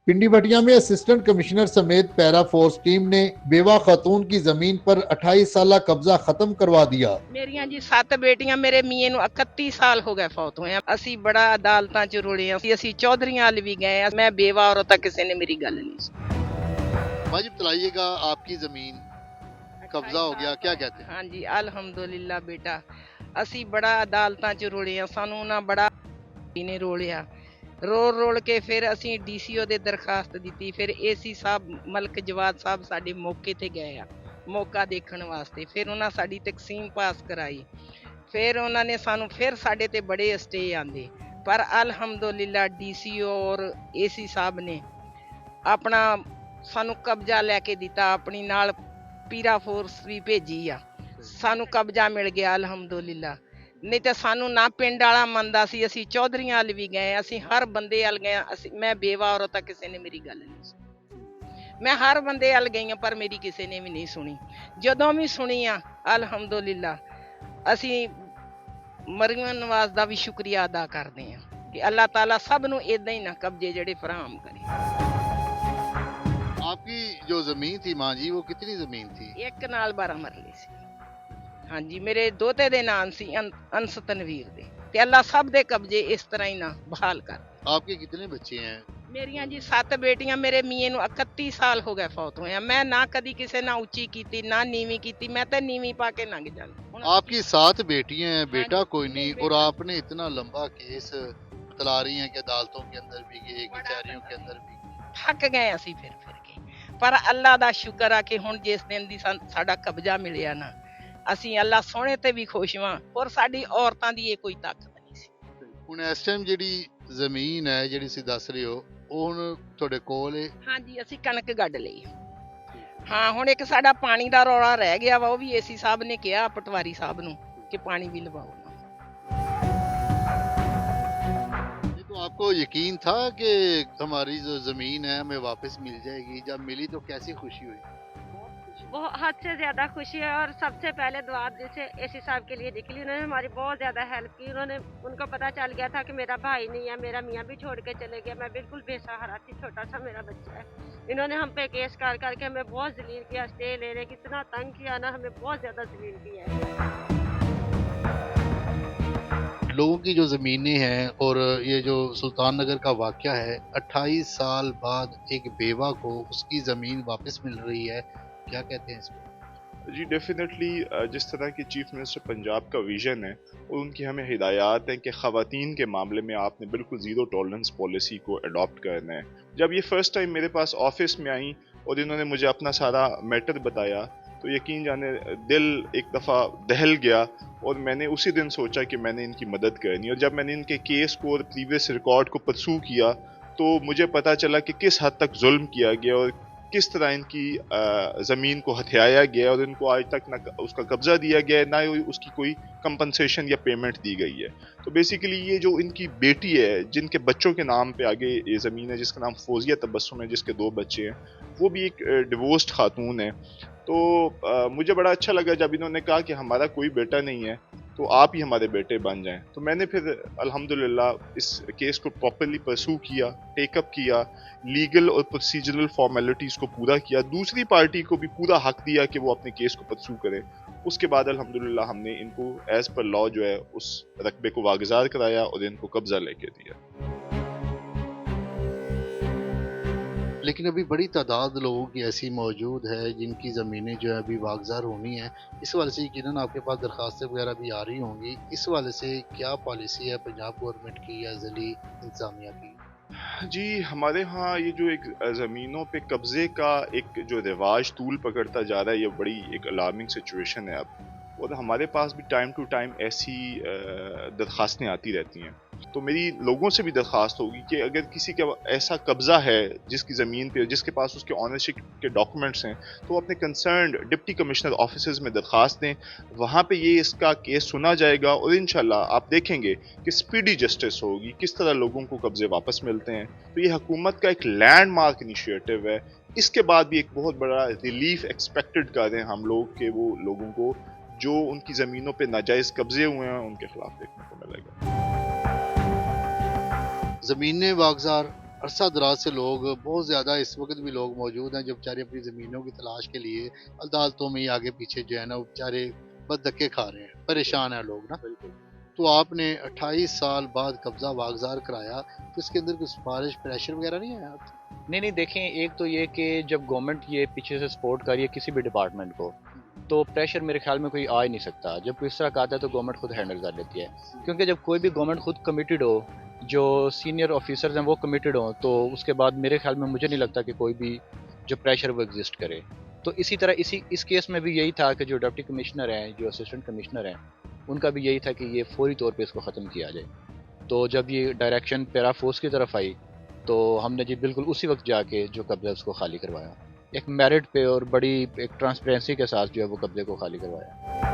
पिंडी भटिया में assistant commissioner समेत para force team ने बेवा खातून की जमीन पर 28 साल कब्जा खत्म करवा दिया। ਮੇਰੀਆਂ ਜੀ 7 ਬੇਟੀਆਂ, ਮੇਰੇ ਮੀਏ ਨੂੰ 31 ਸਾਲ ਹੋ ਗਏ ਫੌਤ ਹੋਏ। ਅਸੀਂ ਬੜਾ ਅਦਾਲਤਾਂ 'ਚ ਰੁਲੇ ਆ, ਅਸੀਂ ਚੌਧਰੀਆਂ ਵੱਲ ਵੀ ਗਏ ਆ। ਮੈਂ ਬੇਵਾ ਔਰਤ ਆ, ਕਿਸੇ ਨੇ ਮੇਰੀ ਗੱਲ ਨਹੀਂ ਸੁਣੀ। वाजिब बताइएगा, आपकी जमीन कब्जा हो गया, क्या कहते हैं? ਹਾਂਜੀ ਅਲਹਮਦੁਲਿਲਾ ਬੇਟਾ, ਅਸੀਂ ਬੜਾ ਅਦਾਲਤਾਂ 'ਚ ਰੁਲੇ ਆ, ਸਾਨੂੰ ਨਾ ਬੜਾ ਨੇ ਰੋਲਿਆ। ਰੋਲ ਕੇ ਫਿਰ ਅਸੀਂ ਡੀਸੀਓ ਦੇ ਦਰਖਾਸਤ ਦਿੱਤੀ। ਫਿਰ ਏਸੀ ਸਾਹਿਬ ਮਲਕ ਜਵਾਦ ਸਾਹਿਬ ਸਾਡੇ ਮੌਕੇ ਤੇ ਗਏ ਆ ਮੌਕਾ ਦੇਖਣ ਵਾਸਤੇ। ਫਿਰ ਉਹਨਾਂ ਸਾਡੀ ਤਕਸੀਮ ਪਾਸ ਕਰਾਈ। ਫਿਰ ਉਹਨਾਂ ਨੇ ਸਾਨੂੰ ਫਿਰ ਸਾਡੇ ਤੇ ਬੜੇ ਸਟੇ ਆਂਦੇ, ਪਰ ਅਲਹਮਦੁਲਿਲਾ ਡੀਸੀਓ ਔਰ ਏਸੀ ਸਾਹਿਬ ਨੇ ਆਪਣਾ ਸਾਨੂੰ ਕਬਜ਼ਾ ਲੈ ਕੇ ਦਿੱਤਾ। ਆਪਣੀ ਨਾਲ ਪੀਰਾ ਫੋਰਸ ਵੀ ਭੇਜੀ ਆ, ਸਾਨੂੰ ਕਬਜ਼ਾ ਮਿਲ ਗਿਆ ਅਲਹਮਦੁਲਿਲਾ। ਨਹੀਂ ਤਾਂ ਸਾਨੂੰ ਨਾ ਪਿੰਡ ਵਾਲਾ ਮੰਨਦਾ ਸੀ। ਅਸੀਂ ਚੌਧਰੀਆਂ ਵੱਲ ਵੀ ਗਏ, ਅਸੀਂ ਹਰ ਬੰਦੇ ਵੱਲ ਗਏ। ਮੈਂ ਬੇਵਾ ਔਰਤ ਆ, ਕਿਸੇ ਨੇ ਮੇਰੀ ਗੱਲ ਨਹੀਂ ਸੁਣੀ। ਮੈਂ ਹਰ ਬੰਦੇ ਵੱਲ ਗਈ ਆ, ਪਰ ਮੇਰੀ ਕਿਸੇ ਨੇ ਵੀ ਨਹੀਂ ਸੁਣੀ। ਜਦੋਂ ਵੀ ਸੁਣੀ ਆ ਅਲਹਮਦੁਲਿਲਾ ਅਸੀਂ ਮਰੀਮ ਨਵਾਜ਼ ਦਾ ਵੀ ਸ਼ੁਕਰੀਆ ਅਦਾ ਕਰਦੇ ਆ ਕਿ ਅੱਲਾਹ ਤਾਲਾ ਸਭ ਨੂੰ ਇਦਾਂ ਹੀ ਨਾ ਕਬਜ਼ੇ ਜਿਹੜੇ ਫਰਾਹਮ ਕਰੇ। आपकी जो जमीन थी माँ जी, वो कितनी जमीन थी? ਇੱਕ ਨਾਲ 12 ਮਰਲੇ ਸੀ। ਹਾਂਜੀ, ਮੇਰੇ ਦੋਤੇ ਦੇ ਨਾਮ ਸੀ ਅੰਸ ਤਨਵੀਰ ਦੇ, ਤੇ ਅੱਲਾ ਸਭ ਦੇ ਕਬਜ਼ੇ ਇਸ ਤਰ੍ਹਾਂ ਹੀ ਨਾ ਬਹਾਲ ਕਰ। आपके कितने बच्चे हैं? ਮੇਰੀਆਂ ਜੀ 7 ਬੇਟੀਆਂ, ਮੇਰੇ ਮੀਏ ਨੂੰ 31 ਸਾਲ ਹੋ ਗਏ ਫੌਤ ਹੋਏ। ਮੈਂ ਨਾ ਕਦੀ ਕਿਸੇ ਨਾਲ ਉੱਚੀ ਕੀਤੀ, ਨਾ ਨੀਵੀਂ ਕੀਤੀ। ਮੈਂ ਤਾਂ ਨੀਵੀਂ ਪਾ ਕੇ ਲੰਘ ਜਾਂਦੀ। आपकी 7 बेटियां हैं, बेटा हाँ जी, कोई नहीं, बेटा। और आपने इतना लंबा केस चला रही हैं कि अदालतों के अंदर भी गए, कचहरियों के अंदर भी गए। ਥੱਕ ਗਏ ਅਸੀਂ ਫਿਰ ਕੇ, ਪਰ ਅੱਲਾ ਦਾ ਸ਼ੁਕਰ ਆ ਕਿ ਹੁਣ ਜਿਸ ਦਿਨ ਦੀ ਸਾਡਾ ਕਬਜ਼ਾ ਮਿਲਿਆ ਨਾ, ਅਸੀਂ ਅੱਲਾ ਸੋਹਣੇ ਤੇ ਵੀ ਖੁਸ਼ ਹਾਂ। ਔਰ ਸਾਡੀ ਔਰਤਾਂ ਦੀ ਇਹ ਕੋਈ ਤਾਕਤ ਨਹੀਂ ਸੀ। ਹੁਣ ਇਸ ਟਾਈਮ ਜਿਹੜੀ ਜ਼ਮੀਨ ਹੈ, ਜਿਹੜੀ ਤੁਸੀਂ ਦੱਸ ਰਹੇ ਹੋ, ਉਹ ਹੁਣ ਤੁਹਾਡੇ ਕੋਲ ਹੈ? ਹਾਂਜੀ, ਅਸੀਂ ਕਣਕ ਗੱਡ ਲਈ। ਹਾਂ, ਹੁਣ ਇੱਕ ਸਾਡਾ ਪਾਣੀ ਦਾ ਰੌਲਾ ਰਹਿ ਗਿਆ ਵਾ, ਉਹ ਵੀ ਏਸੀ ਸਾਹਿਬ ਨੇ ਕਿਹਾ ਪਟਵਾਰੀ ਸਾਹਿਬ ਨੂੰ ਕਿ ਪਾਣੀ ਵੀ ਲਵਾਓ। तो आपको यकीन था कि हमारी जो जमीन है हमें वापस मिल जाएगी? जब मिली तो कैसी खुशी हुई? बहुत हद से ज़्यादा खुशी है। और सबसे पहले दुआ जैसे एसी साहब के लिए निकली, उन्होंने हमारी बहुत ज़्यादा हेल्प की। उनको पता चल गया था कि मेरा भाई नहीं है, मेरा मियाँ भी छोड़ के चले गया, मैं बिल्कुल बेसहारा थी, छोटा सा मेरा बच्चा है। इन्होंने हम पे केस कर करके हमें बहुत जलील किया, स्टे ले रहे, कितना तंग किया ना, हमें बहुत ज़्यादा जलील किया है। लोगों की जो ज़मीनें हैं, और ये जो सुल्तान नगर का वाक़या है, 28 साल बाद एक बेवा को उसकी ज़मीन वापस मिल रही है, क्या कहते हैं इसमें? जी डेफिनेटली जिस तरह की चीफ मिनिस्टर पंजाब का विज़न है और उनकी हमें हिदायत है कि ख़वातीन के मामले में आपने बिल्कुल ज़ीरो टॉलरेंस पॉलिसी को अडॉप्ट करना है। जब ये फ़र्स्ट टाइम मेरे पास ऑफिस में आई और इन्होंने मुझे अपना सारा मैटर बताया, तो यकीन जाने दिल एक दफ़ा दहल गया और मैंने उसी दिन सोचा कि मैंने इनकी मदद करनी। और जब मैंने इनके केस को और प्रीवियस रिकॉर्ड को परसू किया, तो मुझे पता चला कि किस हद तक जुल्म किया गया और किस तरह इनकी ज़मीन को हथियाया गया और इनको आज तक ना उसका कब्ज़ा दिया गया है, ना उसकी कोई कंपनसेशन या पेमेंट दी गई है। तो बेसिकली ये जो इनकी बेटी है, जिनके बच्चों के नाम पे आगे ये ज़मीन है, जिसका नाम फौजिया तबस्सुम है, जिसके 2 बच्चे हैं, वो भी एक डिवोर्स्ड खातून है। तो मुझे बड़ा अच्छा लगा जब इन्होंने कहा कि हमारा कोई बेटा नहीं है, तो आप ही हमारे बेटे बन जाएं। तो मैंने फिर अल्हम्दुलिल्लाह इस केस को प्रॉपर्ली परसू किया, टेकअप किया, लीगल और प्रोसीजरल फॉर्मेलिटीज़ को पूरा किया, दूसरी पार्टी को भी पूरा हक दिया कि वो अपने केस को परसू करे। उसके बाद अल्हम्दुलिल्लाह हमने इनको एज़ पर लॉ जो है उस रकबे को वागज़ार कराया और इनको कब्ज़ा लेके दिया। लेकिन अभी बड़ी तादाद लोगों की ऐसी मौजूद है जिनकी ज़मीनें जो है अभी वागज़ार होनी है। इस वाले से यकीनन आपके पास दरखास्तें वगैरह भी आ रही होंगी। इस वाले से क्या पॉलिसी है पंजाब गवर्नमेंट की या ज़िली इंतज़ामिया की? जी हमारे यहाँ ये जो एक ज़मीनों पे कब्ज़े का एक जो रिवाज तूल पकड़ता जा रहा है, ये बड़ी एक अलार्मिंग सिचुएशन है अब। और हमारे पास भी टाइम टू टाइम ऐसी दरख्वास्तें आती रहती हैं। तो मेरी लोगों से भी दरख्वास्त होगी कि अगर किसी का ऐसा कब्ज़ा है जिसकी ज़मीन पे, जिसके पास उसके ऑनरशिप के डॉक्यूमेंट्स हैं, तो वो अपने कंसर्न्ड डिप्टी कमिश्नर ऑफिसेज़ में दरख्वास्त दें। वहाँ पे ये इसका केस सुना जाएगा और इंशाल्लाह आप देखेंगे कि स्पीडी जस्टिस होगी, किस तरह लोगों को कब्ज़े वापस मिलते हैं। तो ये हुकूमत का एक लैंडमार्क इनिशिएटिव है। इसके बाद भी एक बहुत बड़ा रिलीफ एक्सपेक्टेड कर रहे हैं हम लोग कि वो लोगों को जो उनकी ज़मीनों पे नाजायज़ कब्ज़े हुए हैं उनके खिलाफ देखने को मिलेगा। ज़मीनें वागज़ार अरसा दराज से लोग बहुत ज़्यादा इस वक्त भी लोग मौजूद हैं जो बेचारे अपनी ज़मीनों की तलाश के लिए अदालतों में ही आगे पीछे जो है ना वो बेचारे बस धक्के खा रहे हैं, परेशान हैं लोग ना। तो आपने 28 साल बाद कब्जा वागजार कराया, तो इसके अंदर कोई सिफारिश प्रेशर वगैरह नहीं आया आपसे? नहीं देखें, एक तो ये कि जब गवर्नमेंट ये पीछे से सपोर्ट कर रही है किसी भी डिपार्टमेंट को, तो प्रेशर मेरे ख्याल में कोई आ ही नहीं सकता। जब कोई इस तरह का आता है तो गवर्नमेंट खुद हैंडल कर लेती है, क्योंकि जब कोई भी गवर्नमेंट खुद कमिटेड हो, जो सीनियर ऑफिसर्स हैं वो कमिटेड हों, तो उसके बाद मेरे ख्याल में मुझे नहीं लगता कि कोई भी जो प्रेशर वो एग्जिस्ट करे। तो इसी तरह इस केस में भी यही था कि जो डिप्टी कमिश्नर हैं, जो असिस्टेंट कमिश्नर हैं, उनका भी यही था कि ये फौरी तौर पे इसको ख़त्म किया जाए। तो जब ये डायरेक्शन पैरा फोर्स की तरफ आई तो हमने जी बिल्कुल उसी वक्त जाके जो कब्ज़ा उसको खाली करवाया, एक मेरिट पे और बड़ी एक ट्रांसपेरेंसी के साथ जो है वो कब्ज़े को खाली करवाया।